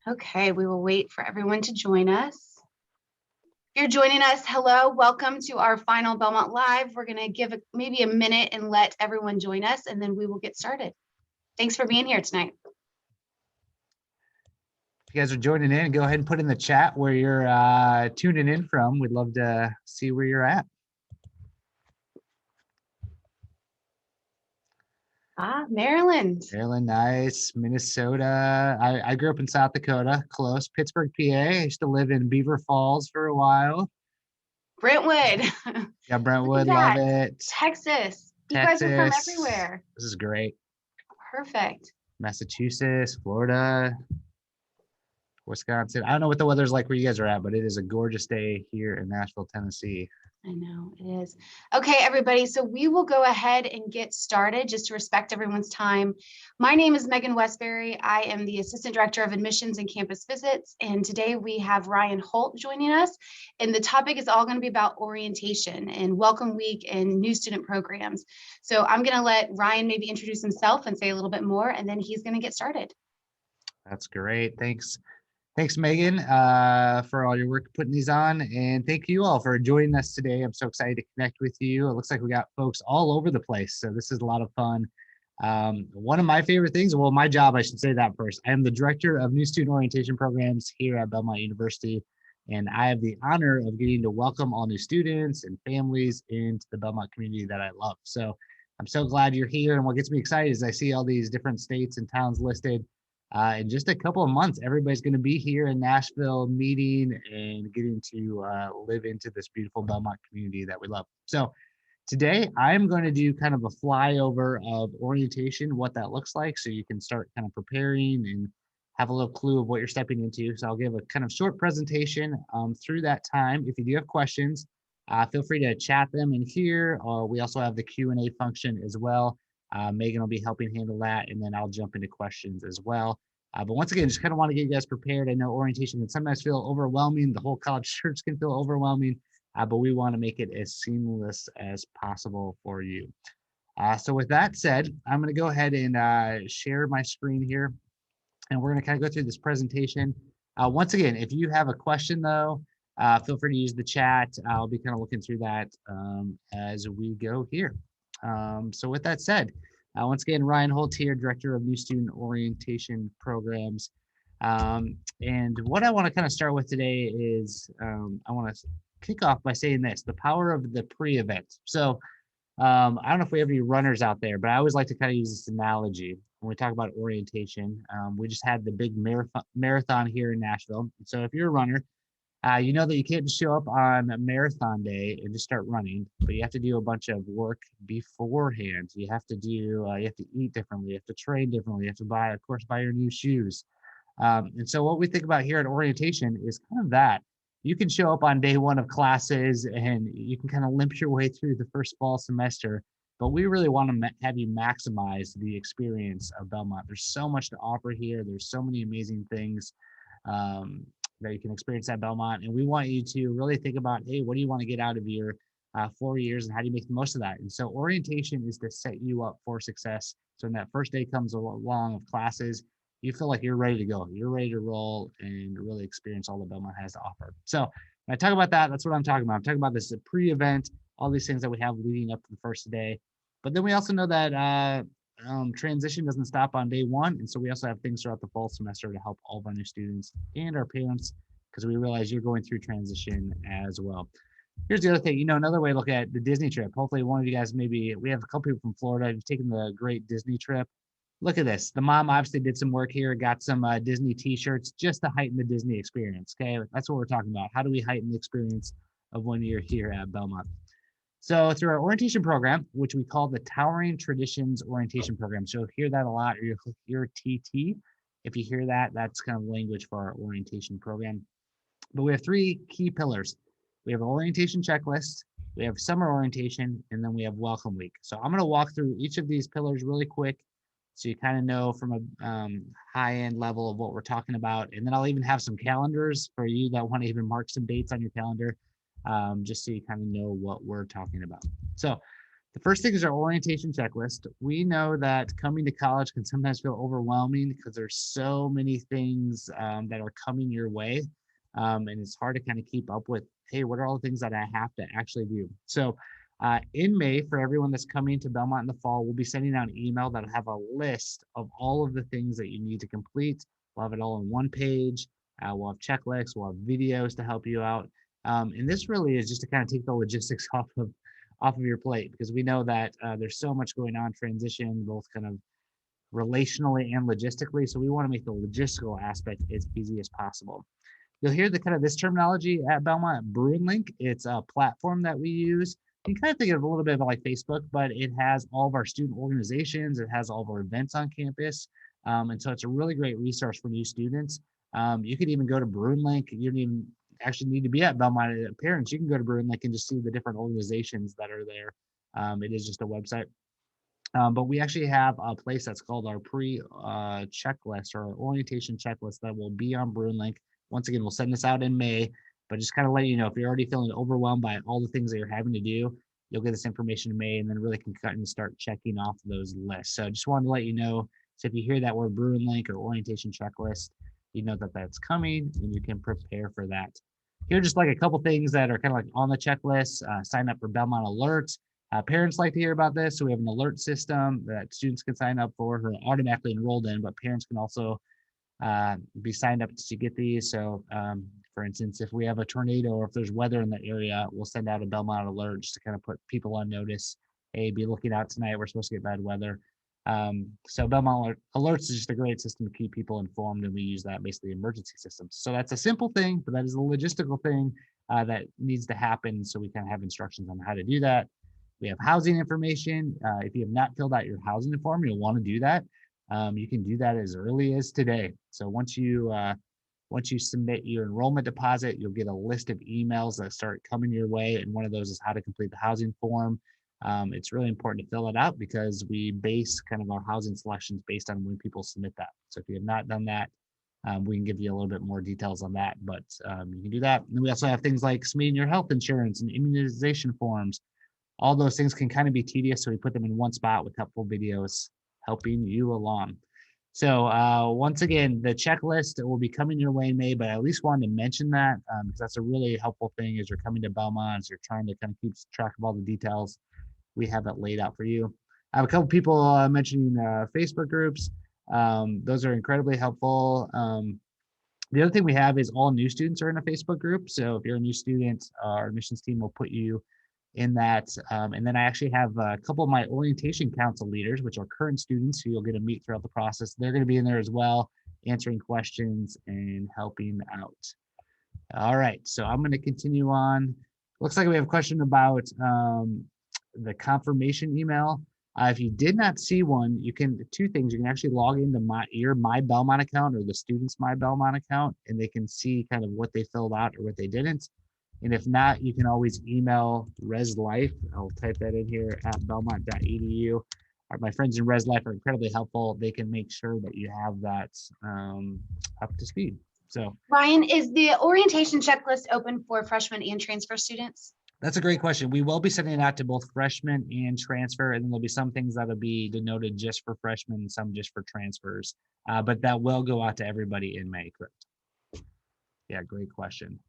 Okay, we will wait for everyone to join us. If you're joining us, hello, welcome to our final Belmont Live. We're going to give maybe a minute and let everyone join us, and then we will get started. Thanks for being here tonight. If you guys are joining in, go ahead and put in the chat where you're tuning in from. We'd love to see where you're at. Maryland. Maryland, nice. Minnesota. I grew up in South Dakota, close. Pittsburgh, PA. I used to live in Beaver Falls for a while. Brentwood. Yeah, Brentwood, love it. Texas. You guys are from everywhere. This is great. Perfect. Massachusetts, Florida, Wisconsin. I don't know what the weather's like where you guys are at, but it is a gorgeous day here in Nashville, Tennessee. I know it is. Okay, everybody. So we will go ahead and get started just to respect everyone's time. My name is Megan Westbury. I am the Assistant Director of Admissions and Campus Visits. And today we have Ryan Holt joining us. And the topic is all going to be about orientation and Welcome Week and new student programs. So I'm going to let Ryan maybe introduce himself and say a little bit more, and then he's going to get started. That's great. Thanks. Thanks, Megan, for all your work putting these on. And thank you all for joining us today. I'm so excited to connect with you. It looks like we got folks all over the place. So this is a lot of fun. One of my favorite things, well, my job, I should say that first. I am the Director of New Student Orientation Programs here at Belmont University. And I have the honor of getting to welcome all new students and families into the Belmont community that I love. So I'm so glad you're here. And what gets me excited is I see all these different states and towns listed. In just a couple of months, everybody's going to be here in Nashville meeting and getting to live into this beautiful Belmont community that we love. So today I'm going to do kind of a flyover of orientation, what that looks like, so you can start kind of preparing and have a little clue of what you're stepping into. So I'll give a kind of short presentation through that time. If you do have questions, feel free to chat them in here. We also have the Q&A function as well. Megan will be helping handle that, and then I'll jump into questions as well. But once again, just kind of want to get you guys prepared. I know orientation can sometimes feel overwhelming. The whole college search can feel overwhelming, but we want to make it as seamless as possible for you. So with that said, I'm going to go ahead and share my screen here, and we're going to kind of go through this presentation. Once again, if you have a question, though, feel free to use the chat. I'll be kind of looking through that as we go here. So with that said, once again, Ryan Holt here, Director of New Student Orientation Programs. And what I want to kind of start with today is I want to kick off by saying this, the power of the pre-event. So I don't know if we have any runners out there, but I always like to kind of use this analogy when we talk about orientation. We just had the big marathon here in Nashville. So if you're a runner, you know that you can't just show up on a marathon day and just start running, but you have to do a bunch of work beforehand. You have to eat differently, you have to train differently, you have to buy your new shoes. And so what we think about here at orientation is kind of that. You can show up on day one of classes and you can kind of limp your way through the first fall semester, but we really want to have you maximize the experience of Belmont. There's so much to offer here. There's so many amazing things that you can experience at Belmont. And we want you to really think about, hey, what do you want to get out of your 4 years and how do you make the most of that? And so orientation is to set you up for success. So when that first day comes along of classes, you feel like you're ready to go. You're ready to roll and really experience all that Belmont has to offer. So when I talk about that, that's what I'm talking about. I'm talking about this pre-event, all these things that we have leading up to the first day. But then we also know that transition doesn't stop on day one. And so we also have things throughout the fall semester to help all of our new students and our parents, because we realize you're going through transition as well. Here's the other thing, another way to look at the Disney trip. Hopefully one of you guys, maybe we have a couple people from Florida who've taken the great Disney trip. Look at this. The mom obviously did some work here, got some Disney t-shirts just to heighten the Disney experience. Okay, that's what we're talking about. How do we heighten the experience of when you're here at Belmont? So through our orientation program, which we call the Towering Traditions Orientation Program. So you'll hear that a lot, or you'll hear TT. If you hear that, that's kind of language for our orientation program. But we have three key pillars. We have an orientation checklist, we have summer orientation, and then we have welcome week. So I'm going to walk through each of these pillars really quick so you kind of know from a high-end level of what we're talking about. And then I'll even have some calendars for you that want to even mark some dates on your calendar, just so you kind of know what we're talking about. So The first thing is our orientation checklist. We know that coming to college can sometimes feel overwhelming because there's so many things that are coming your way. And it's hard to kind of keep up with, hey, what are all the things that I have to actually do? So in May, for everyone that's coming to Belmont in the fall, we'll be sending out an email that'll have a list of all of the things that you need to complete. We'll have it all on one page. We'll have checklists, we'll have videos to help you out. And this really is just to kind of take the logistics off of your plate, because we know that there's so much going on transition, both kind of relationally and logistically. So we want to make the logistical aspect as easy as possible. You'll hear the kind of this terminology at Belmont, BruinLink. It's a platform that we use. You can kind of think of it a little bit like Facebook, but it has all of our student organizations. It has all of our events on campus. And so it's a really great resource for new students. You could even go to BruinLink. You don't even actually need to be at Belmont parents. You can go to BruinLink and just see the different organizations that are there. It is just a website. But we actually have a place that's called our checklist, or our orientation checklist, that will be on BruinLink. Once again, we'll send this out in May, but just kind of let you know, if you're already feeling overwhelmed by all the things that you're having to do, you'll get this information in May, and then really can cut and start checking off those lists. So I just wanted to let you know. So if you hear that word BruinLink or orientation checklist, you know that that's coming and you can prepare for that. Here are just like a couple things that are kind of like on the checklist. Sign up for Belmont Alerts. Parents like to hear about this, so we have an alert system that students can sign up for who are automatically enrolled in, but parents can also be signed up to get these. So for instance, if we have a tornado or if there's weather in the area, we'll send out a Belmont alert just to kind of put people on notice. Hey, be looking out tonight. We're supposed to get bad weather. So Belmont alerts is just a great system to keep people informed, and we use that basically emergency systems. So that's a simple thing, but that is a logistical thing that needs to happen. So we kind of have instructions on how to do that. We have housing information. If you have not filled out your housing form, you'll want to do that. You can do that as early as today. So once you submit your enrollment deposit, you'll get a list of emails that start coming your way, and one of those is how to complete the housing form. It's really important to fill it out because we base kind of our housing selections based on when people submit that. So if you have not done that, we can give you a little bit more details on that, but you can do that. And then we also have things like submitting your health insurance and immunization forms. All those things can kind of be tedious, so we put them in one spot with helpful videos helping you along. So once again, the checklist will be coming your way in May, but I at least wanted to mention that because that's a really helpful thing as you're coming to Belmont, as you're trying to kind of keep track of all the details. We have it laid out for you. I have a couple people mentioning Facebook groups. Those are incredibly helpful. The other thing we have is all new students are in a Facebook group. So if you're a new student, our admissions team will put you in that. And then I actually have a couple of my orientation council leaders, which are current students who you'll get to meet throughout the process. They're going to be in there as well, answering questions and helping out. All right, so I'm going to continue on. Looks like we have a question about the confirmation email. If you did not see one, you can two things. You can actually log into your My Belmont account or the student's My Belmont account, and they can see kind of what they filled out or what they didn't. And if not, you can always email ResLife. I'll type that in here at belmont.edu. My friends in ResLife are incredibly helpful. They can make sure that you have that up to speed. So, Ryan, is the orientation checklist open for freshmen and transfer students? that's a great question. We will be sending it out to both freshmen and transfer, and then there'll be some things that'll be denoted just for freshmen and some just for transfers. But that will go out to everybody in May, correct? Yeah, great question.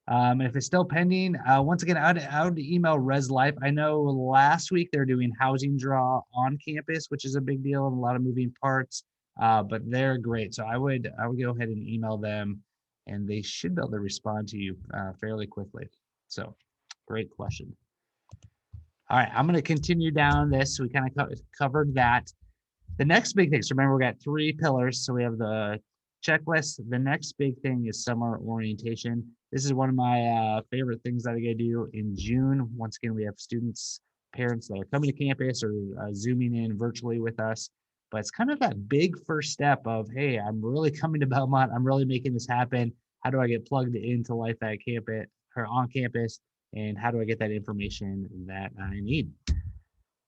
If it's still pending, once again, I would email ResLife. I know last week they're doing housing draw on campus, which is a big deal and a lot of moving parts, but they're great. So I would go ahead and email them, and they should be able to respond to you fairly quickly. So great question. All right, I'm going to continue down this. We kind of covered that. The next big thing, so remember, we got 3 pillars. So we have the checklist. The next big thing is summer orientation. This is one of my favorite things that I get to do in June. Once again, we have students, parents that are coming to campus or Zooming in virtually with us. But it's kind of that big first step of, hey, I'm really coming to Belmont. I'm really making this happen. How do I get plugged into life at campus or on campus? And how do I get that information that I need?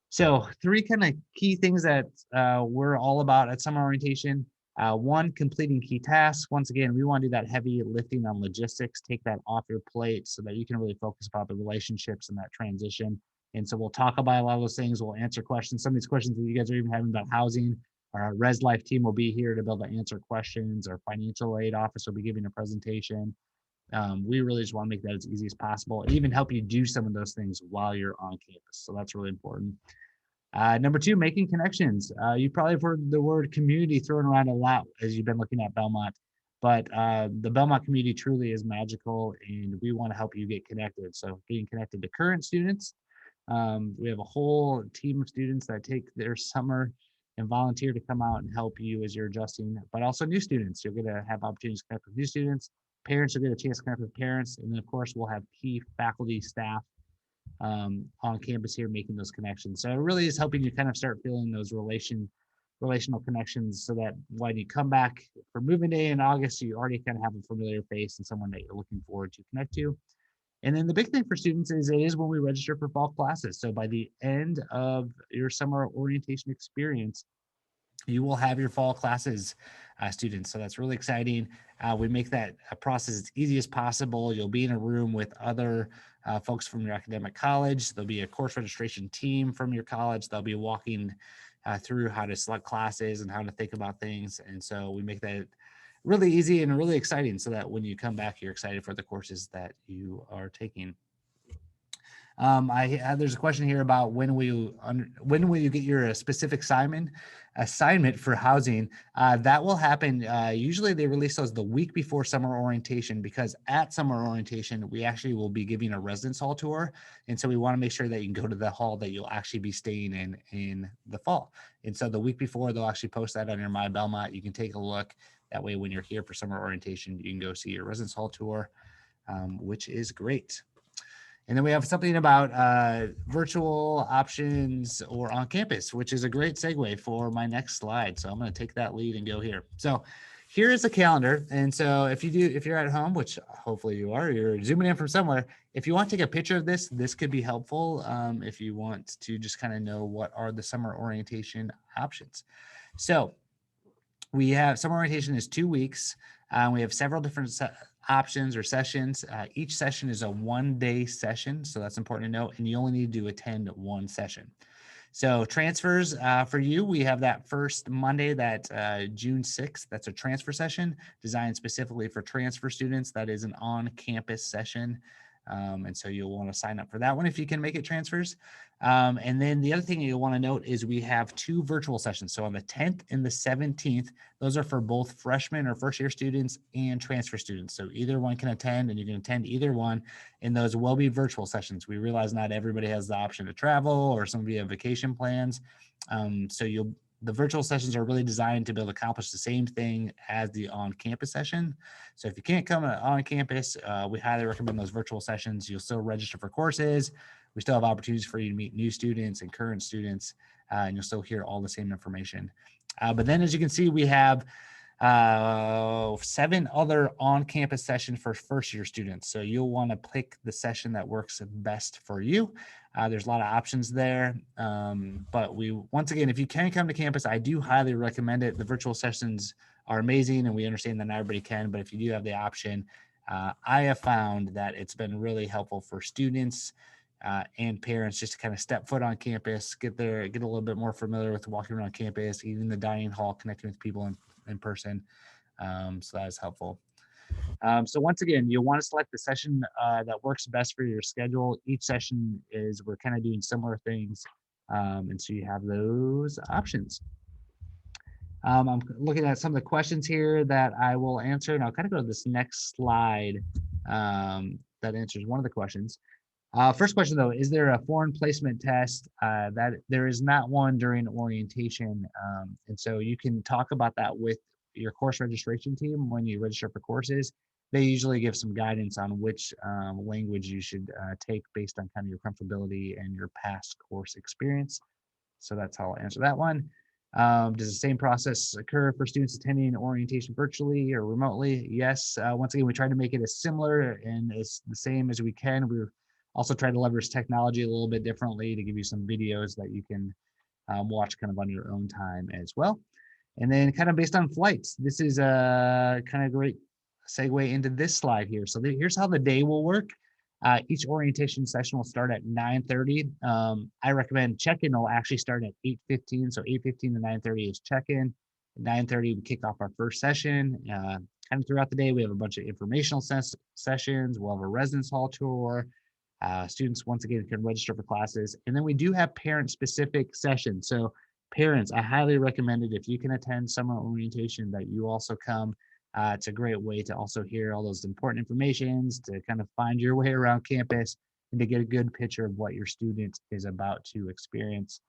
So 3 kind of key things that we're all about at summer orientation. 1, completing key tasks. Once again, we want to do that heavy lifting on logistics, take that off your plate so that you can really focus about the relationships and that transition And so we'll talk about a lot of those things. We'll answer questions. Some of these questions that you guys are even having about housing, our Res Life team will be here to be able to answer questions. Our financial aid office will be giving a presentation. We really just want to make that as easy as possible and even help you do some of those things while you're on campus. So that's really important. Number two, making connections. You probably have heard the word community thrown around a lot as you've been looking at Belmont, but the Belmont community truly is magical and we want to help you get connected. So getting connected to current students. We have a whole team of students that take their summer and volunteer to come out and help you as you're adjusting, but also new students. You're going to have opportunities to connect with new students. Parents will get a chance to connect with parents. And then, of course, we'll have key faculty, staff on campus here making those connections. So it really is helping you kind of start feeling those relational connections so that when you come back for moving day in August, you already kind of have a familiar face and someone that you're looking forward to connect to. And then the big thing for students is it is when we register for fall classes. So by the end of your summer orientation experience, you will have your fall classes, students. So that's really exciting. We make that process as easy as possible. You'll be in a room with other folks from your academic college. There'll be a course registration team from your college. They'll be walking through how to select classes and how to think about things. And so we make that really easy and really exciting so that when you come back, you're excited for the courses that you are taking. There's a question here about when will you get your specific assignment for housing. That will happen. Usually they release those the week before summer orientation because at summer orientation we actually will be giving a residence hall tour, and so we want to make sure that you can go to the hall that you'll actually be staying in the fall. And so the week before they'll actually post that on your My Belmont. You can take a look. That way, when you're here for summer orientation, you can go see your residence hall tour, which is great. And then we have something about virtual options or on campus, which is a great segue for my next slide. So I'm going to take that lead and go here. So here is a calendar. And so if you're at home, which hopefully you are, you're zooming in from somewhere. If you want to take a picture of this, this could be helpful if you want to just kind of know what are the summer orientation options. So we have summer orientation is 2 weeks. We have several different options or sessions. Each session is a 1-day session, so that's important to note, and you only need to attend one session. So transfers for you, we have that first Monday, that June 6th. That's a transfer session designed specifically for transfer students. That is an on-campus session. And so you'll want to sign up for that one if you can make it transfers. And then the other thing you'll want to note is we have 2 virtual sessions. So on the 10th and the 17th, those are for both freshmen or first year students and transfer students. So either one can attend and you can attend either one. And those will be virtual sessions. We realize not everybody has the option to travel or some of you have vacation plans. So the virtual sessions are really designed to be able to accomplish the same thing as the on-campus session. So if you can't come on campus, we highly recommend those virtual sessions. You'll still register for courses. We still have opportunities for you to meet new students and current students, and you'll still hear all the same information. But then as you can see, we have 7 other on-campus sessions for first-year students. So you'll want to pick the session that works best for you. There's a lot of options there. But once again, if you can come to campus, I do highly recommend it. The virtual sessions are amazing, and we understand that not everybody can, but if you do have the option, I have found that it's been really helpful for students and parents just to kind of step foot on campus, get a little bit more familiar with walking around campus, eating in the dining hall, connecting with people in person. So that is helpful. So once again, you'll want to select the session that works best for your schedule. Each session we're kind of doing similar things. And so you have those options. I'm looking at some of the questions here that I will answer, and I'll kind of go to this next slide that answers one of the questions. First question though, is there a foreign placement test? That there is not one during orientation. And so you can talk about that with your course registration team when you register for courses. They usually give some guidance on which language you should take based on kind of your comfortability and your past course experience. So that's how I'll answer that one. Does the same process occur for students attending orientation virtually or remotely? Yes. Once again, we try to make it as similar and as the same as we can. We're also try to leverage technology a little bit differently to give you some videos that you can watch kind of on your own time as well. And then kind of based on flights, this is a kind of great segue into this slide here. So here's how the day will work. Each orientation session will start at 9:30. I recommend check-in will actually start at 8:15. So 8:15 to 9:30 is check-in. At 9:30, we kick off our first session. Kind of throughout the day, we have a bunch of informational sessions. We'll have a residence hall tour. Students, once again, can register for classes. And then we do have parent-specific sessions. So parents, I highly recommend it if you can attend summer orientation that you also come. It's a great way to also hear all those important informations, to kind of find your way around campus and to get a good picture of what your student is about to experience.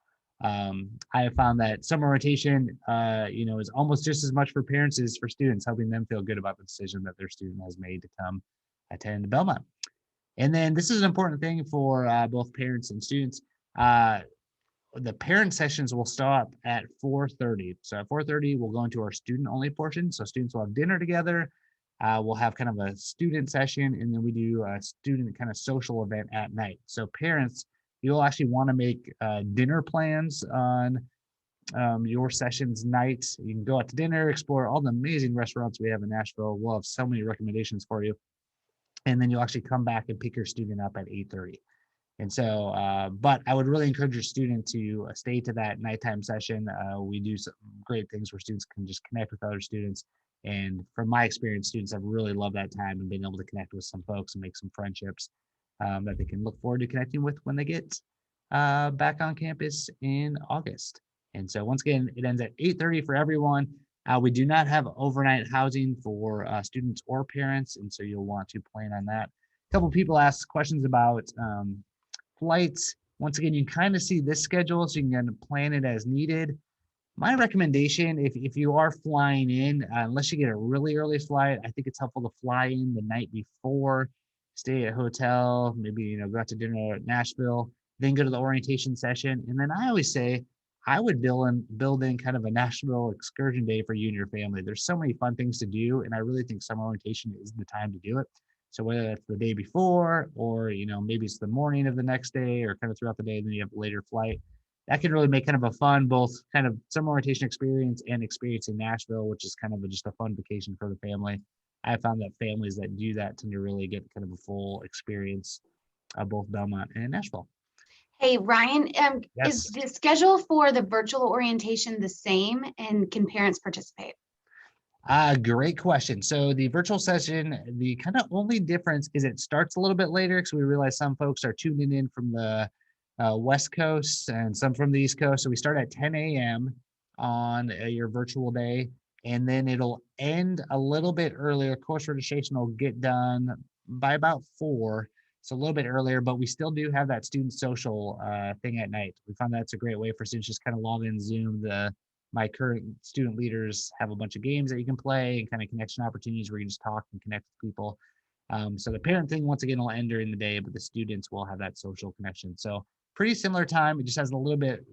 I have found that summer orientation, is almost just as much for parents as for students, helping them feel good about the decision that their student has made to come attend Belmont. And then this is an important thing for both parents and students. Uh, the parent sessions will stop at 4:30. So at 4:30, we'll go into our student only portion. So students will have dinner together. We'll have kind of a student session, and then we do a student kind of social event at night. So parents, you'll actually want to make dinner plans on your sessions night. You can go out to dinner, explore all the amazing restaurants we have in Nashville. We'll have so many recommendations for you. And then you'll actually come back and pick your student up at 8:30. And so, but I would really encourage your student to stay to that nighttime session. We do some great things where students can just connect with other students. And from my experience, students have really loved that time and being able to connect with some folks and make some friendships that they can look forward to connecting with when they get back on campus in August. And so once again, it ends at 8:30 for everyone. We do not have overnight housing for students or parents, and so you'll want to plan on that. A couple people asked questions about flights. Once again, you can kind of see this schedule, so you can kind of plan it as needed. My recommendation, if you are flying in, unless you get a really early flight, I think it's helpful to fly in the night before, stay at a hotel, maybe go out to dinner at Nashville, then go to the orientation session. And then I always say I would build in kind of a Nashville excursion day for you and your family. There's so many fun things to do, and I really think summer orientation is the time to do it. So whether that's the day before, or maybe it's the morning of the next day, or kind of throughout the day, then you have a later flight, that can really make kind of a fun, both kind of summer orientation experience and experience in Nashville, which is kind of just a fun vacation for the family. I found that families that do that tend to really get kind of a full experience of both Belmont and Nashville. Hey, Ryan, is Yes. the schedule for the virtual orientation the same, and can parents participate? Great question. So the virtual session, the kind of only difference is it starts a little bit later because we realize some folks are tuning in from the West Coast and some from the East Coast. So we start at 10 a.m. on your virtual day, and then it'll end a little bit earlier. Course registration will get done by about 4, so a little bit earlier, but we still do have that student social thing at night. We found that's a great way for students just kind of log in Zoom. My current student leaders have a bunch of games that you can play and kind of connection opportunities where you can just talk and connect with people. So the parent thing, once again, will end during the day, but the students will have that social connection. So pretty similar time. It just has a little bit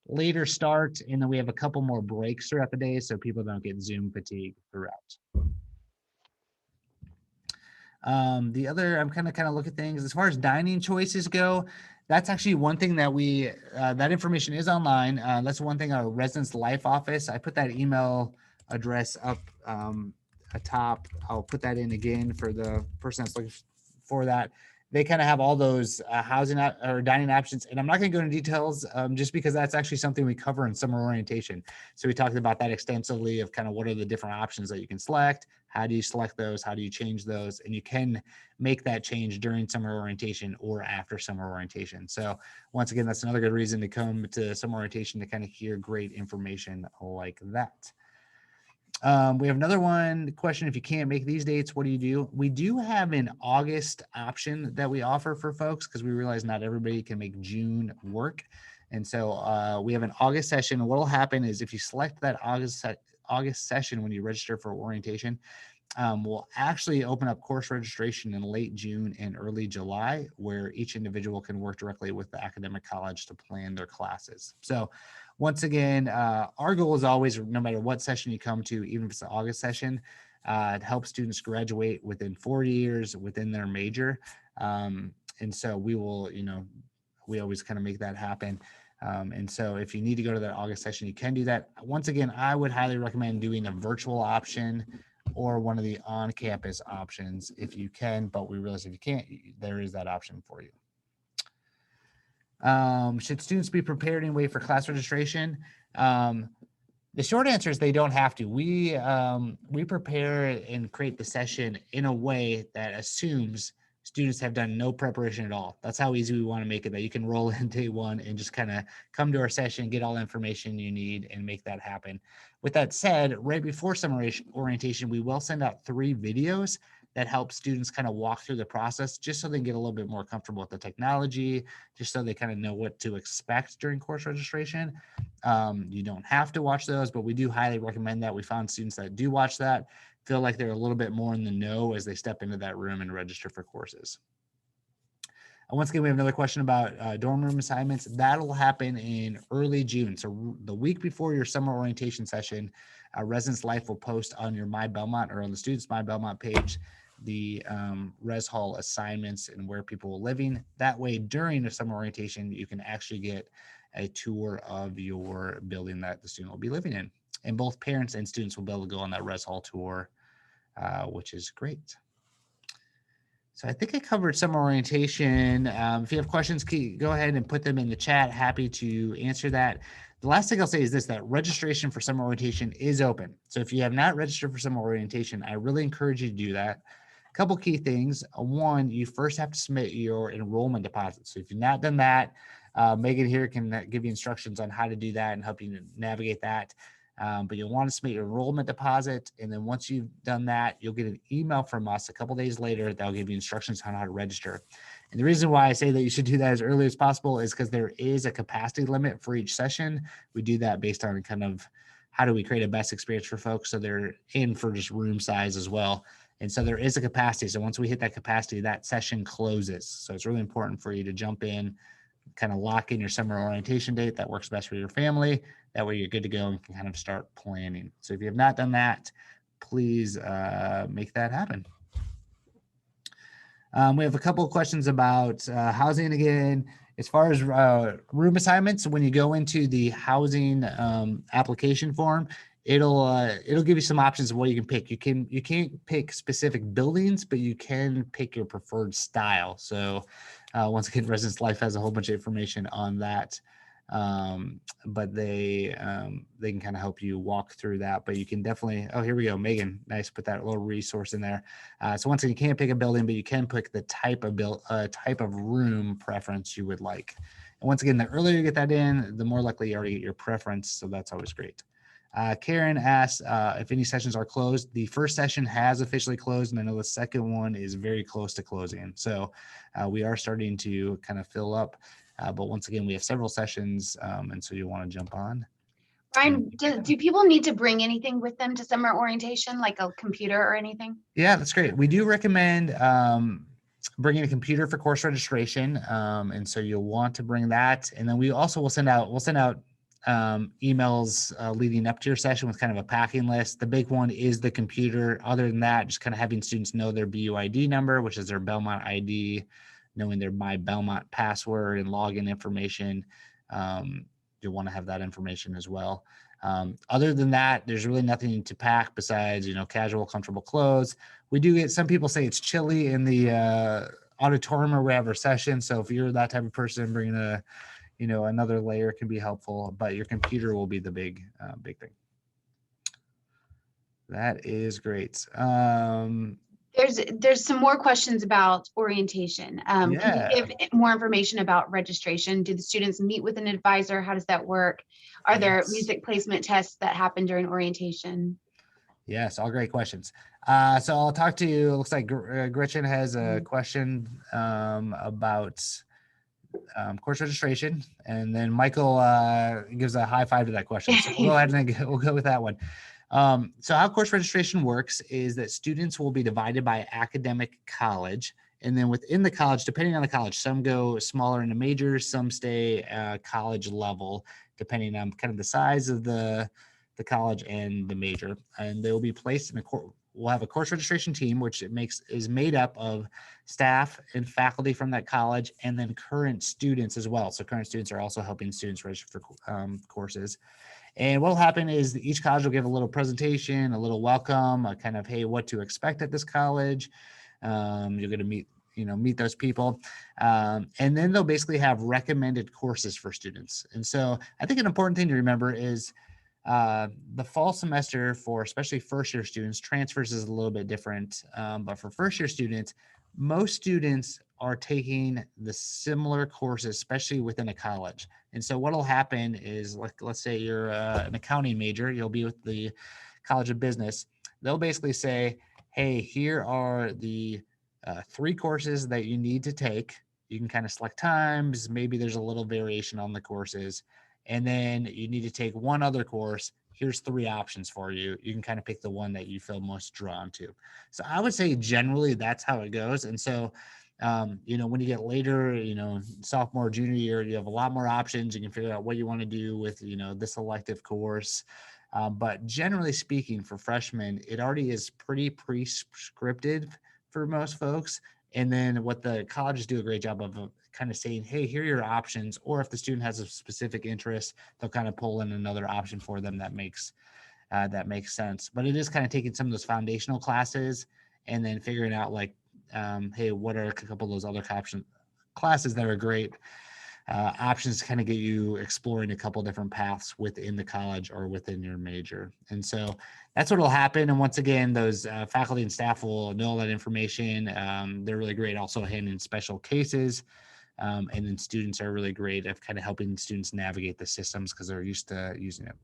later start, and then we have a couple more breaks throughout the day so people don't get Zoom fatigue throughout. The other, I'm kind of look at things as far as dining choices go. That's actually one thing that that information is online. That's one thing our residence life office. I put that email address up atop. I'll put that in again for the person that's looking for that. They kind of have all those housing or dining options, and I'm not going to go into details just because that's actually something we cover in summer orientation. So we talked about that extensively of kind of what are the different options that you can select. How do you select those? How do you change those? And you can make that change during summer orientation or after summer orientation. So once again, that's another good reason to come to summer orientation to kind of hear great information like that. We have another question. If you can't make these dates, what do you do? We do have an August option that we offer for folks because we realize not everybody can make June work. And so we have an August session. What will happen is if you select that August session when you register for orientation, we'll actually open up course registration in late June and early July, where each individual can work directly with the academic college to plan their classes. So once again, our goal is always, no matter what session you come to, even if it's the August session, to help students graduate within 4 years within their major. And so we will, we always kind of make that happen. And so if you need to go to that August session, you can do that. Once again, I would highly recommend doing a virtual option or one of the on-campus options if you can, but we realize if you can't, there is that option for you. Should students be prepared and wait for class registration? The short answer is they don't have to. We prepare and create the session in a way that assumes students have done no preparation at all. That's how easy we want to make it, that you can roll in day one and just kind of come to our session, get all the information you need, and make that happen. With that said, right before summer orientation, we will send out 3 videos that help students kind of walk through the process just so they can get a little bit more comfortable with the technology, just so they kind of know what to expect during course registration. You don't have to watch those, but we do highly recommend that. We found students that do watch that feel like they're a little bit more in the know as they step into that room and register for courses. Once again, we have another question about dorm room assignments. That'll happen in early June. So the week before your summer orientation session, Residence Life will post on your My Belmont or on the Students My Belmont page the res hall assignments and where people are living. That way, during the summer orientation, you can actually get a tour of your building that the student will be living in. And both parents and students will be able to go on that res hall tour, which is great. So I think I covered summer orientation. If you have questions, go ahead and put them in the chat. Happy to answer that. The last thing I'll say is this, that registration for summer orientation is open. So if you have not registered for summer orientation, I really encourage you to do that. A couple key things. One, you first have to submit your enrollment deposit. So if you've not done that, Megan here can give you instructions on how to do that and help you navigate that. But you'll want to submit your enrollment deposit. And then once you've done that, you'll get an email from us a couple days later that'll give you instructions on how to register. And the reason why I say that you should do that as early as possible is because there is a capacity limit for each session. We do that based on kind of how do we create a best experience for folks. So they're in for just room size as well. And so there is a capacity. So once we hit that capacity, that session closes. So it's really important for you to jump in, kind of lock in your summer orientation date that works best for your family. That way you're good to go and can kind of start planning. So if you have not done that, please make that happen. We have a couple of questions about housing again. As far as room assignments, when you go into the housing application form, it'll give you some options of what you can pick. You can't pick specific buildings, but you can pick your preferred style. So once again, Residence Life has a whole bunch of information on that. But they can kind of help you walk through that. But you can definitely, oh, here we go, Megan, nice, put that little resource in there. So once again, you can't pick a building, but you can pick the type of room preference you would like. And once again, the earlier you get that in, the more likely you already get your preference. So that's always great. Karen asked if any sessions are closed. The first session has officially closed, and I know the second one is very close to closing. So we are starting to kind of fill up. But once again, we have several sessions, and so you'll want to jump on. Ryan, do people need to bring anything with them to summer orientation, like a computer or anything? Yeah, that's great. We do recommend bringing a computer for course registration, and so you'll want to bring that. And then we also will send out emails leading up to your session with kind of a packing list. The big one is the computer. Other than that, just kind of having students know their BUID number, which is their Belmont ID, knowing their My Belmont password and login information. You'll want to have that information as well. Other than that, there's really nothing to pack besides, casual, comfortable clothes. We do get, some people say it's chilly in the auditorium where we have our session. So if you're that type of person, bringing another layer can be helpful, but your computer will be the big thing. That is great. There's some more questions about orientation. Can Yeah. you give more information about registration? Do the students meet with an advisor? How does that work? Are there Yes. music placement tests that happen during orientation? Yes, all great questions. So I'll talk to you. It looks like Gretchen has a question about course registration, and then Michael gives a high five to that question. So we'll go ahead and we'll go with that one. So how course registration works is that students will be divided by academic college. And then within the college, depending on the college, some go smaller into majors, some stay college level, depending on kind of the size of the college and the major. And they will be placed in we'll have a course registration team, which is made up of staff and faculty from that college, and then current students as well. So current students are also helping students register for courses. And what'll happen is each college will give a little presentation, a little welcome, a kind of, hey, what to expect at this college. You're going to meet those people. And then they'll basically have recommended courses for students. And so I think an important thing to remember is the fall semester for especially first year students, transfers is a little bit different. But for first year students, most students are taking the similar courses, especially within a college. And so what'll happen is, like, let's say you're an accounting major, you'll be with the College of Business. They'll basically say, hey, here are the 3 courses that you need to take. You can kind of select times. Maybe there's a little variation on the courses. And then you need to take one other course. Here's 3 options for you. You can kind of pick the one that you feel most drawn to. So I would say generally that's how it goes. And so, when you get later, sophomore, junior year, you have a lot more options. You can figure out what you want to do with, this elective course. But generally speaking, for freshmen, it already is pretty prescripted for most folks. And then what the colleges do a great job of kind of saying, hey, here are your options. Or if the student has a specific interest, they'll kind of pull in another option for them that makes sense. But it is kind of taking some of those foundational classes and then figuring out, like, hey, what are a couple of those other classes that are great options to kind of get you exploring a couple different paths within the college or within your major. And so that's what will happen. And once again, those faculty and staff will know all that information. They're really great also handling special cases. And then students are really great at kind of helping students navigate the systems because they're used to using it.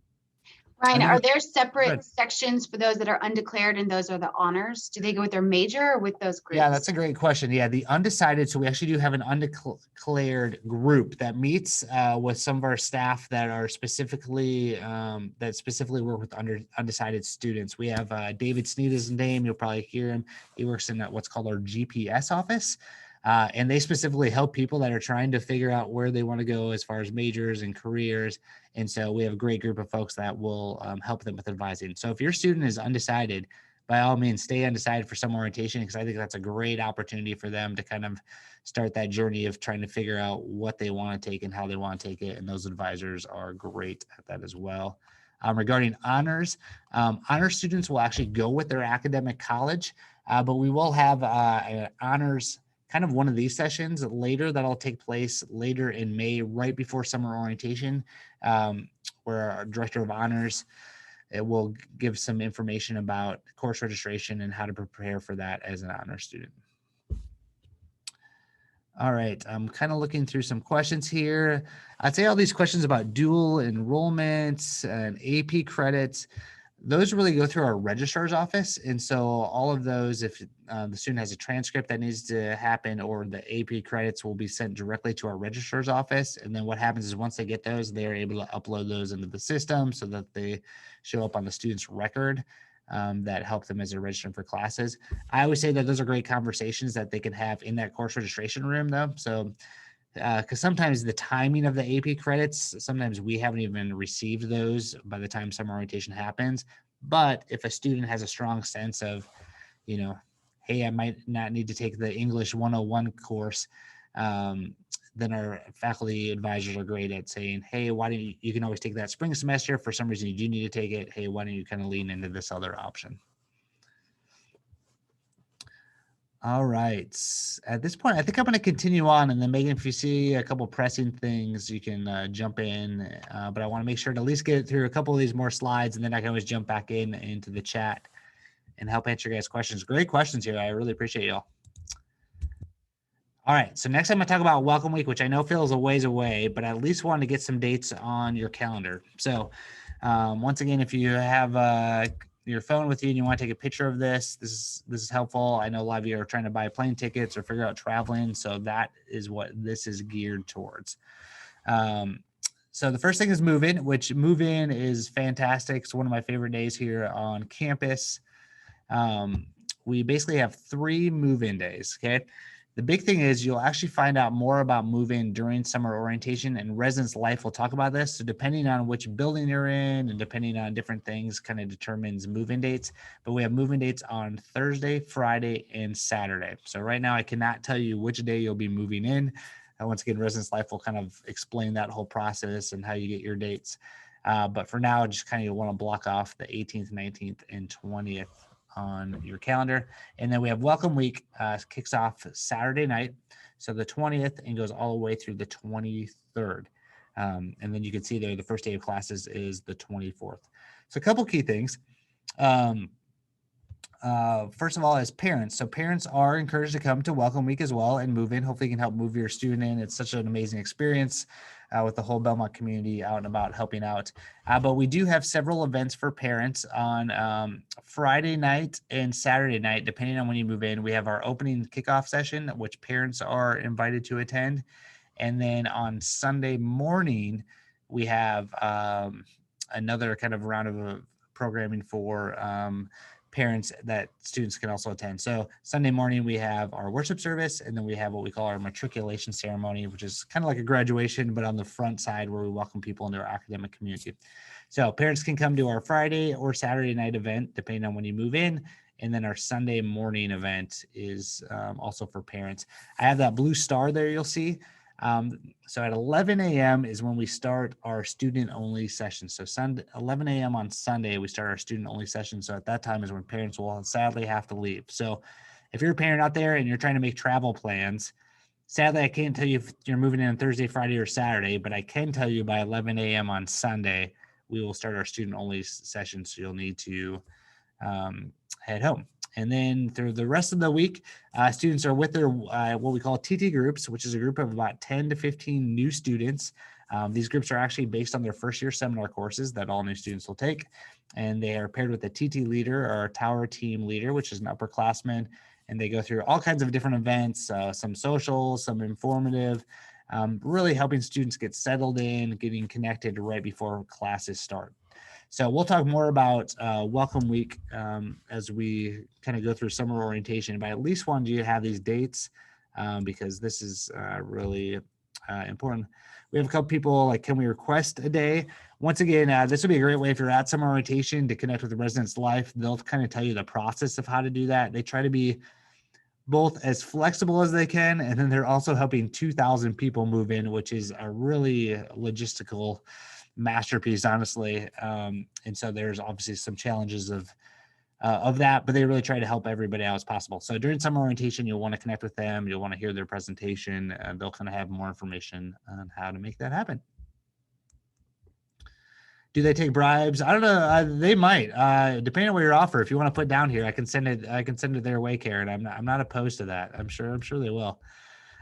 Ryan, And then are there Good. separate sections for those that are undeclared and those are the honors? Do they go with their major or with those Yeah, groups? that's a great question. Yeah, the undecided. So we actually do have an undeclared group that meets with some of our staff that are specifically work with undecided students. We have David Sneed is his name. You'll probably hear him. He works in what's called our GPS office. And they specifically help people that are trying to figure out where they want to go as far as majors and careers. And so we have a great group of folks that will help them with advising. So if your student is undecided, by all means, stay undecided for summer orientation, because I think that's a great opportunity for them to kind of start that journey of trying to figure out what they want to take and how they want to take it. And those advisors are great at that as well. Regarding honors, honor students will actually go with their academic college, but we will have an honors kind of one of these sessions later that'll take place later in May, right before summer orientation, where our director of honors will give some information about course registration and how to prepare for that as an honor student. All right, I'm kind of looking through some questions here. I'd say all these questions about dual enrollments and AP credits, those really go through our registrar's office. And so all of those, if the student has a transcript that needs to happen, or the AP credits will be sent directly to our registrar's office. And then what happens is once they get those, they're able to upload those into the system so that they show up on the student's record that help them as they're registering for classes. I always say that those are great conversations that they can have in that course registration room, though. So because sometimes the timing of the AP credits, sometimes we haven't even received those by the time summer orientation happens. But if a student has a strong sense of, hey, I might not need to take the English 101 course, then our faculty advisors are great at saying, hey, why don't you can always take that spring semester. For some reason, you do need to take it. Hey, why don't you kind of lean into this other option? All right. At this point, I think I'm going to continue on, and then Megan, if you see a couple pressing things, you can jump in. But I want to make sure to at least get through a couple of these more slides, and then I can always jump back into the chat and help answer your guys' questions. Great questions here. I really appreciate y'all. All right. So next I'm going to talk about Welcome Week, which I know feels a ways away, but I at least wanted to get some dates on your calendar. So once again, if you have your phone with you and you want to take a picture of this is helpful. I know a lot of you are trying to buy plane tickets or figure out traveling, so that is what this is geared towards. So the first thing is move-in, which move-in is fantastic. It's one of my favorite days here on campus. We basically have 3 move-in days. Okay. The big thing is you'll actually find out more about move-in during summer orientation, and Residence Life will talk about this. So depending on which building you're in and depending on different things kind of determines move-in dates. But we have move-in dates on Thursday, Friday, and Saturday. So right now I cannot tell you which day you'll be moving in. Once again, Residence Life will kind of explain that whole process and how you get your dates. But for now, just kind of want to block off the 18th, 19th, and 20th on your calendar. And then we have Welcome Week, kicks off Saturday night. So the 20th and goes all the way through the 23rd. And then you can see there the first day of classes is the 24th. So a couple key things. First of all, as parents, so parents are encouraged to come to Welcome Week as well and move in. Hopefully, you can help move your student in. It's such an amazing experience with the whole Belmont community out and about helping out. But we do have several events for parents on Friday night and Saturday night, depending on when you move in. We have our opening kickoff session, which parents are invited to attend. And then on Sunday morning, we have another kind of round of programming for parents that students can also attend. So Sunday morning, we have our worship service, and then we have what we call our matriculation ceremony, which is kind of like a graduation, but on the front side where we welcome people into our academic community. So parents can come to our Friday or Saturday night event, depending on when you move in. And then our Sunday morning event is also for parents. I have that blue star there you'll see. So at 11 a.m. is when we start our student-only session. So 11 a.m. on Sunday, we start our student-only session. So at that time is when parents will sadly have to leave. So if you're a parent out there and you're trying to make travel plans, sadly, I can't tell you if you're moving in on Thursday, Friday, or Saturday, but I can tell you by 11 a.m. on Sunday, we will start our student-only session. So you'll need to head home. And then through the rest of the week, students are with their what we call TT groups, which is a group of about 10 to 15 new students. These groups are actually based on their first year seminar courses that all new students will take. And they are paired with a TT leader or a tower team leader, which is an upperclassman. And they go through all kinds of different events, some social, some informative, really helping students get settled in, getting connected right before classes start. So we'll talk more about Welcome Week as we kind of go through summer orientation, but I at least wanted you to have these dates because this is really important. We have a couple people like, can we request a day? Once again, this would be a great way if you're at summer orientation to connect with the residents' life. They'll kind of tell you the process of how to do that. They try to be both as flexible as they can, and then they're also helping 2,000 people move in, which is a really logistical masterpiece, honestly. And so there's obviously some challenges of that, but they really try to help everybody out as possible. So during summer orientation, you'll want to connect with them. You'll want to hear their presentation, and they'll kind of have more information on how to make that happen. Do they take bribes? I don't know. They might, depending on what your offer. If you want to put down here, I can send it their way, Karen. I'm not opposed to that. I'm sure they will.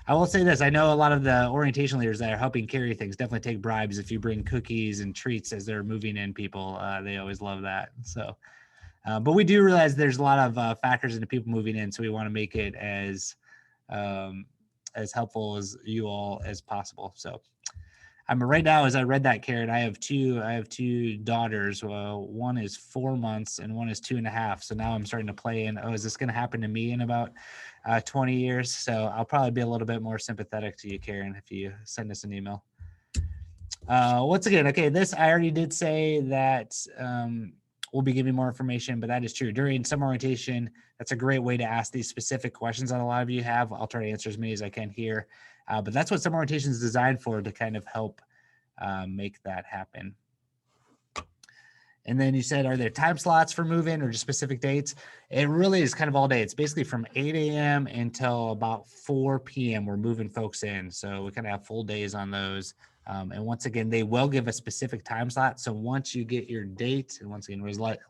I will say this. I know a lot of the orientation leaders that are helping carry things definitely take bribes. If you bring cookies and treats as they're moving in people, they always love that. So, but we do realize there's a lot of factors into people moving in. So we want to make it as helpful as you all as possible. So right now, as I read that, Karen, I have two daughters. One is 4 months and one is 2.5. So now I'm starting to play in, is this going to happen to me in about 20 years? So I'll probably be a little bit more sympathetic to you, Karen, if you send us an email. Once again, okay, this I already did say that we'll be giving more information, but that is true. During summer orientation, that's a great way to ask these specific questions that a lot of you have. I'll try to answer as many as I can here. But that's what summer orientation is designed for, to kind of help make that happen. And then you said, are there time slots for move-in or just specific dates? It really is kind of all day. It's basically from 8 a.m. until about 4 p.m. We're moving folks in. So we kind of have full days on those. And once again, they will give a specific time slot. So once you get your date, and once again,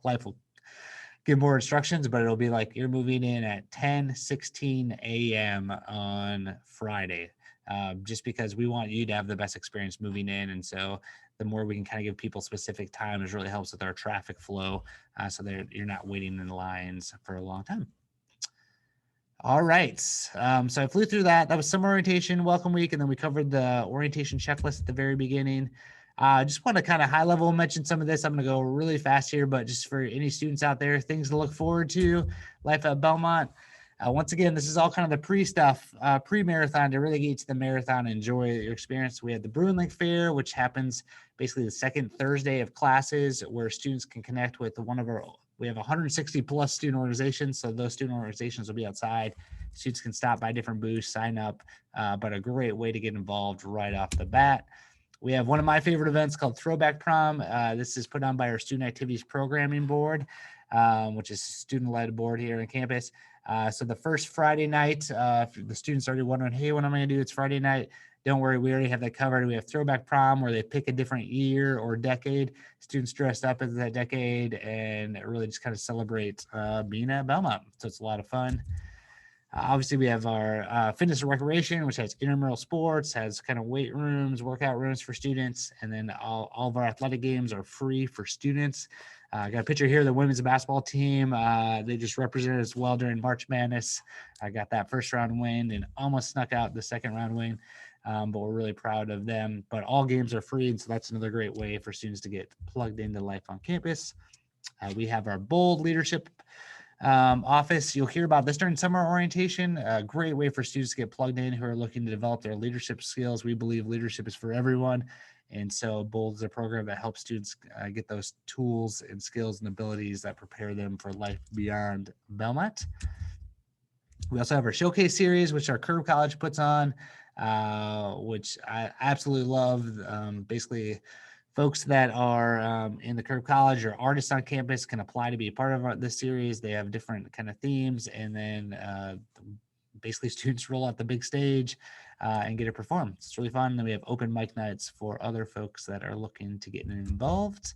Life will give more instructions, but it'll be like you're moving in at 10:16 a.m. on Friday. Just because we want you to have the best experience moving in. And so the more we can kind of give people specific times really helps with our traffic flow. So you're not waiting in lines for a long time. All right. So I flew through that. That was summer orientation, welcome week. And then we covered the orientation checklist at the very beginning. Just want to kind of high level mention some of this. I'm going to go really fast here, but just for any students out there, things to look forward to, life at Belmont. Once again, this is all kind of the pre-stuff, pre-marathon to really get to the marathon and enjoy your experience. We had the Bruin Link Fair, which happens basically the second Thursday of classes, where students can connect with we have 160 plus student organizations. So those student organizations will be outside. Students can stop by different booths, sign up, but a great way to get involved right off the bat. We have one of my favorite events called Throwback Prom. This is put on by our Student Activities Programming Board, which is a student-led board here on campus. So the first Friday night, if the students already wondering, hey, what am I going to do? It's Friday night. Don't worry, we already have that covered. We have Throwback Prom, where they pick a different year or decade. Students dressed up as that decade and really just kind of celebrate being at Belmont. So it's a lot of fun. Obviously, we have our fitness and recreation, which has intramural sports, has kind of weight rooms, workout rooms for students, and then all of our athletic games are free for students. I got a picture here of the women's basketball team. They just represented us well during March Madness. I got that first round win and almost snuck out the second round win, but we're really proud of them. But all games are free, and so that's another great way for students to get plugged into life on campus. We have our Bold Leadership office. You'll hear about this during summer orientation. A great way for students to get plugged in who are looking to develop their leadership skills. We believe leadership is for everyone. And so Bold is a program that helps students get those tools and skills and abilities that prepare them for life beyond Belmont. We also have our showcase series, which our Curve College puts on, which I absolutely love. Basically, folks that are in the Curve College or artists on campus can apply to be a part of this series. They have different kind of themes, and then basically students roll out the big stage and get to perform. It's really fun. And then we have open mic nights for other folks that are looking to get involved.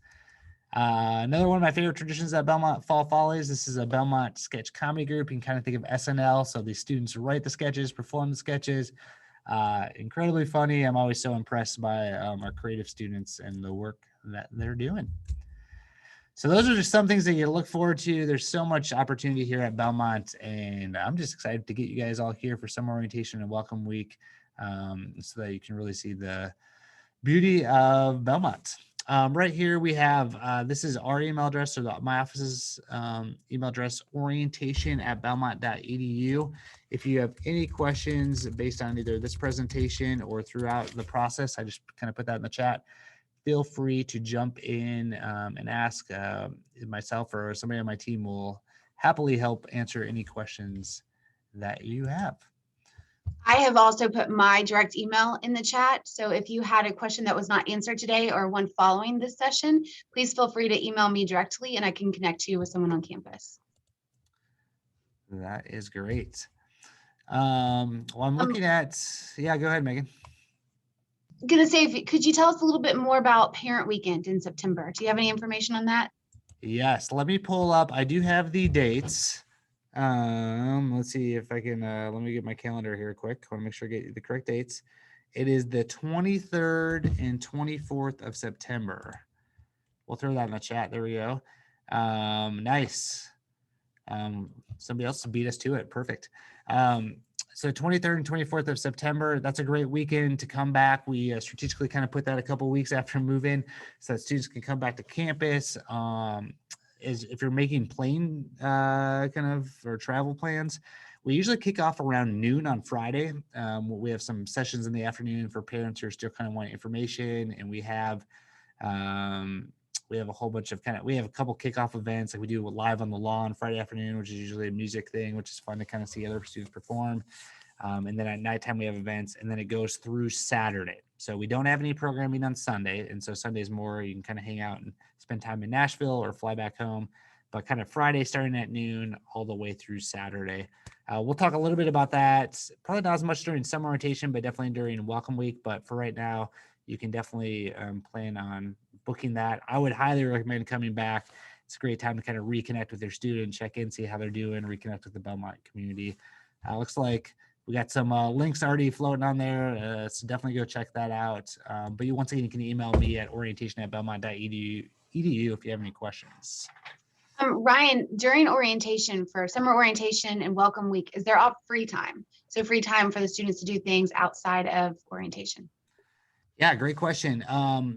Another one of my favorite traditions at Belmont, Fall Follies. This is a Belmont sketch comedy group. You can kind of think of SNL. So these students write the sketches, perform the sketches. Incredibly funny. I'm always so impressed by our creative students and the work that they're doing. So those are just some things that you look forward to. There's so much opportunity here at Belmont, and I'm just excited to get you guys all here for summer orientation and welcome week, so that you can really see the beauty of Belmont. Right here we have, this is our email address, or my office's email address, orientation@belmont.edu. If you have any questions based on either this presentation or throughout the process, I just kind of put that in the chat. Feel free to jump in and ask. Myself or somebody on my team will happily help answer any questions that you have. I have also put my direct email in the chat. So if you had a question that was not answered today or one following this session, please feel free to email me directly and I can connect you with someone on campus. That is great. Well, I'm looking at, yeah, go ahead, Megan. Gonna say, could you tell us a little bit more about Parent Weekend in September? Do you have any information on that? Yes, let me pull up. I do have the dates. Let's see if I can, let me get my calendar here quick. I want to make sure I get the correct dates. It is the 23rd and 24th of September. We'll throw that in the chat. There we go. Nice. Somebody else beat us to it. Perfect. So 23rd and 24th of September, that's a great weekend to come back. We strategically kind of put that a couple weeks after move-in so that students can come back to campus. If you're making plane kind of or travel plans, we usually kick off around noon on Friday. We have some sessions in the afternoon for parents who are still kind of wanting information, and we have a whole bunch of we have a couple kickoff events. Like we do live on the lawn Friday afternoon, which is usually a music thing, which is fun to kind of see other students perform. And then at nighttime we have events, and then it goes through Saturday. So we don't have any programming on Sunday. And so Sunday's more, you can kind of hang out and spend time in Nashville or fly back home, but kind of Friday starting at noon all the way through Saturday. We'll talk a little bit about that. Probably not as much during summer orientation, but definitely during welcome week. But for right now, you can definitely plan on booking that. I would highly recommend coming back. It's a great time to kind of reconnect with your student, check in, see how they're doing, reconnect with the Belmont community. Looks like we got some links already floating on there, so definitely go check that out. But once again, you can email me at orientation@belmont.edu if you have any questions. Ryan, during orientation for summer orientation and welcome week, is there all free time? So free time for the students to do things outside of orientation? Yeah, great question.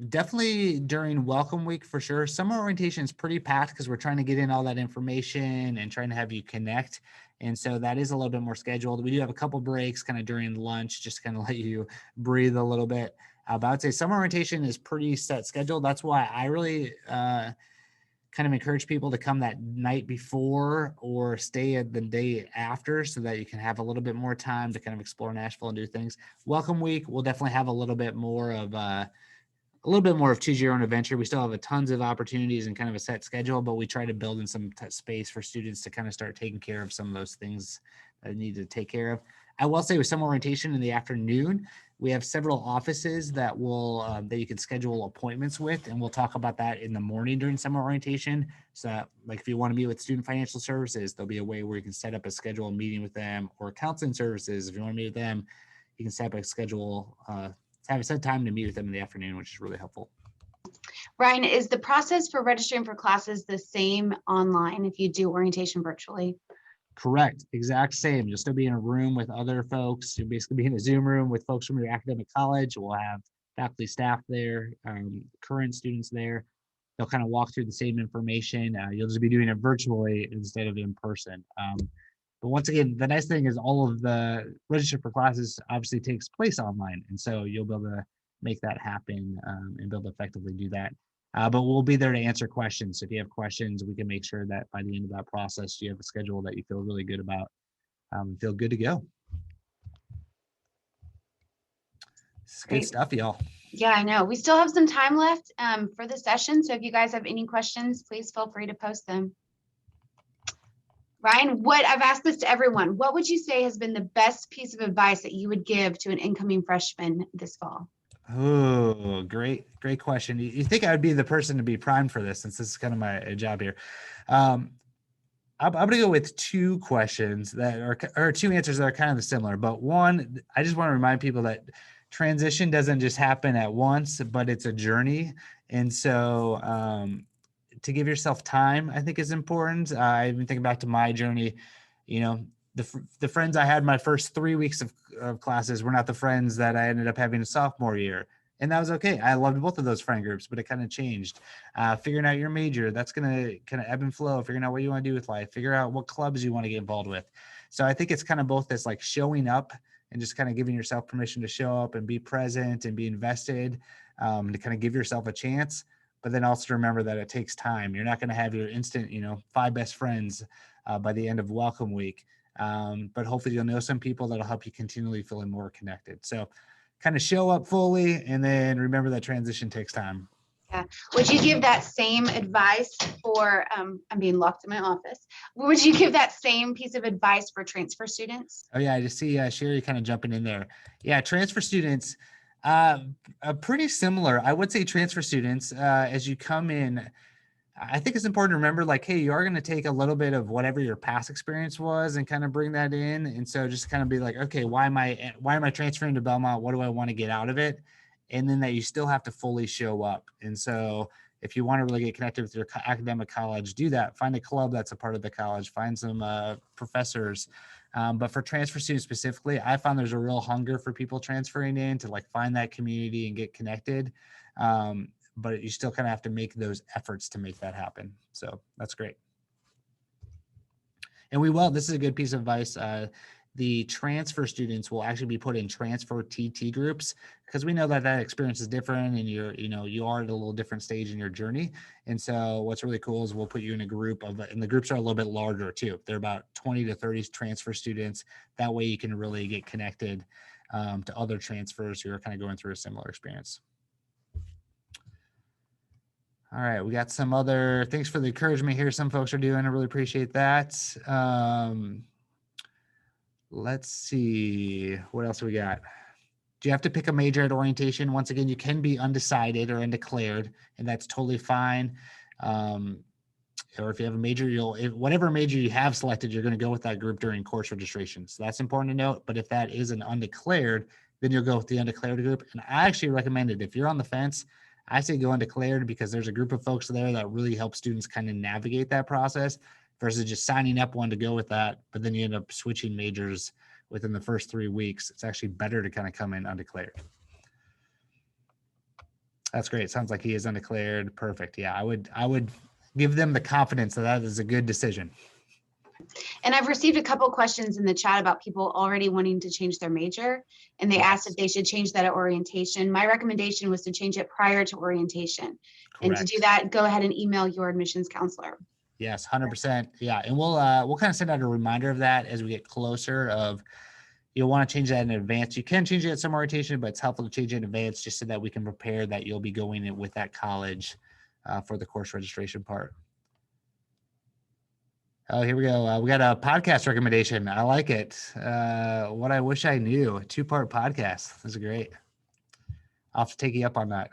Definitely during welcome week for sure. Summer orientation is pretty packed because we're trying to get in all that information and trying to have you connect. And so that is a little bit more scheduled. We do have a couple breaks kind of during lunch, just to kind of let you breathe a little bit. But I'd say summer orientation is pretty set scheduled. That's why I really kind of encourage people to come that night before or stay at the day after so that you can have a little bit more time to kind of explore Nashville and do things. Welcome week, we'll definitely have a little bit more of a little bit more of choose your own adventure. We still have a tons of opportunities and kind of a set schedule, but we try to build in some space for students to kind of start taking care of some of those things that they need to take care of. I will say with summer orientation in the afternoon, we have several offices that will that you can schedule appointments with, and we'll talk about that in the morning during summer orientation. So that, like if you want to meet with student financial services, there'll be a way where you can set up a schedule meeting with them, or counseling services. If you want to meet with them, you can set up a schedule, have a set time to meet with them in the afternoon, which is really helpful. Ryan, is the process for registering for classes the same online if you do orientation virtually? Correct. Exact same. You'll still be in a room with other folks. You'll basically be in a Zoom room with folks from your academic college. We'll have faculty, staff there, current students there. They'll kind of walk through the same information. You'll just be doing it virtually instead of in person. But once again, the nice thing is all of the register for classes obviously takes place online. And so you'll be able to make that happen and be able to effectively do that. But we'll be there to answer questions. So if you have questions, we can make sure that by the end of that process, you have a schedule that you feel really good about, feel good to go. It's good stuff, y'all. Yeah, I know. We still have some time left for the session. So if you guys have any questions, please feel free to post them. Ryan, I've asked this to everyone. What would you say has been the best piece of advice that you would give to an incoming freshman this fall? Oh, great question. You think I would be the person to be primed for this, since this is kind of my job here. I'm going to go with two questions that are, or two answers that are kind of similar. But one, I just want to remind people that transition doesn't just happen at once, but it's a journey. And so to give yourself time, I think is important. I even think back to my journey, the friends I had my first 3 weeks of classes were not the friends that I ended up having a sophomore year. And that was okay. I loved both of those friend groups, but it kind of changed. Figuring out your major, that's going to kind of ebb and flow. Figuring out what you want to do with life, figure out what clubs you want to get involved with. So I think it's kind of both this like showing up and just kind of giving yourself permission to show up and be present and be invested, to kind of give yourself a chance. But then also remember that it takes time. You're not going to have your instant, 5 best friends by the end of welcome week. But hopefully you'll know some people that'll help you continually feeling more connected. So kind of show up fully, and then remember that transition takes time. Yeah. Would you give that same advice for, I'm being locked in my office. Would you give that same piece of advice for transfer students? Oh yeah, I just see Sherry kind of jumping in there. Yeah, transfer students, pretty similar. I would say transfer students, as you come in, I think it's important to remember, like, hey, you are going to take a little bit of whatever your past experience was and kind of bring that in. And so just kind of be like, okay, why am I transferring to Belmont? What do I want to get out of it? And then that you still have to fully show up. And so if you want to really get connected with your academic college, do that. Find a club that's a part of the college. Find some professors. But for transfer students specifically, I found there's a real hunger for people transferring in to like find that community and get connected. But you still kind of have to make those efforts to make that happen. So that's great. And this is a good piece of advice. The transfer students will actually be put in transfer TT groups, because we know that experience is different and you are at a little different stage in your journey. And so what's really cool is we'll put you in a group and the groups are a little bit larger too. They're about 20 to 30 transfer students. That way you can really get connected to other transfers who are kind of going through a similar experience. All right, we got some other, thanks for the encouragement here. Some folks are doing, I really appreciate that. Let's see, what else we got? Do you have to pick a major at orientation? Once again, you can be undecided or undeclared, and that's totally fine. Or if you have a major, whatever major you have selected, you're going to go with that group during course registration. So that's important to note. But if that is an undeclared, then you'll go with the undeclared group. And I actually recommend it. If you're on the fence, I say go undeclared, because there's a group of folks there that really help students kind of navigate that process versus just signing up one to go with that. But then you end up switching majors within the first 3 weeks. It's actually better to kind of come in undeclared. That's great. Sounds like he is undeclared. Perfect. Yeah, I would give them the confidence that is a good decision. And I've received a couple questions in the chat about people already wanting to change their major, and they asked if they should change that at orientation. My recommendation was to change it prior to orientation. Correct. And to do that, go ahead and email your admissions counselor. Yes, 100%. Yeah, and we'll kind of send out a reminder of that as we get closer of, you'll want to change that in advance. You can change it at summer orientation, but it's helpful to change it in advance just so that we can prepare that you'll be going in with that college for the course registration part. Oh, here we go. We got a podcast recommendation. I like it. What I wish I knew. 2-part podcast. This is great. I'll have to take you up on that.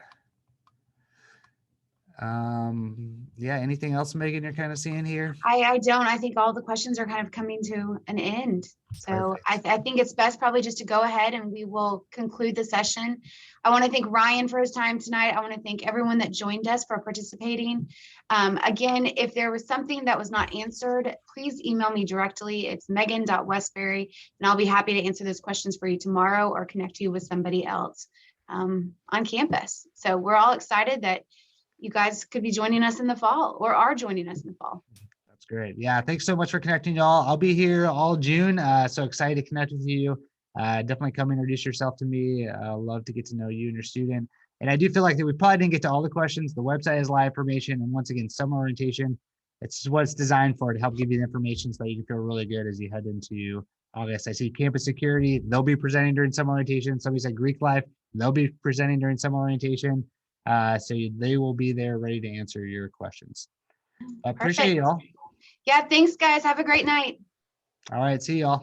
Yeah, anything else, Megan, you're kind of seeing here? I don't. I think all the questions are kind of coming to an end. So Perfect. I think it's best probably just to go ahead and we will conclude the session. I want to thank Ryan for his time tonight. I want to thank everyone that joined us for participating. Again, if there was something that was not answered, please email me directly. It's megan.westbury, and I'll be happy to answer those questions for you tomorrow or connect you with somebody else on campus. So we're all excited that you guys could be joining us in the fall or are joining us in the fall. That's great. Yeah, thanks so much for connecting, y'all. I'll be here all June. So excited to connect with you. Definitely come introduce yourself to me. Love to get to know you and your student. And I do feel like that we probably didn't get to all the questions. The website has live information. And once again, summer orientation, it's what it's designed for, to help give you the information so that you can feel really good as you head into August. I see campus security. They'll be presenting during summer orientation. Somebody said Greek life. They'll be presenting during summer orientation. So they will be there ready to answer your questions. I appreciate Perfect. y'all. Yeah, thanks guys. Have a great night. All right, see y'all.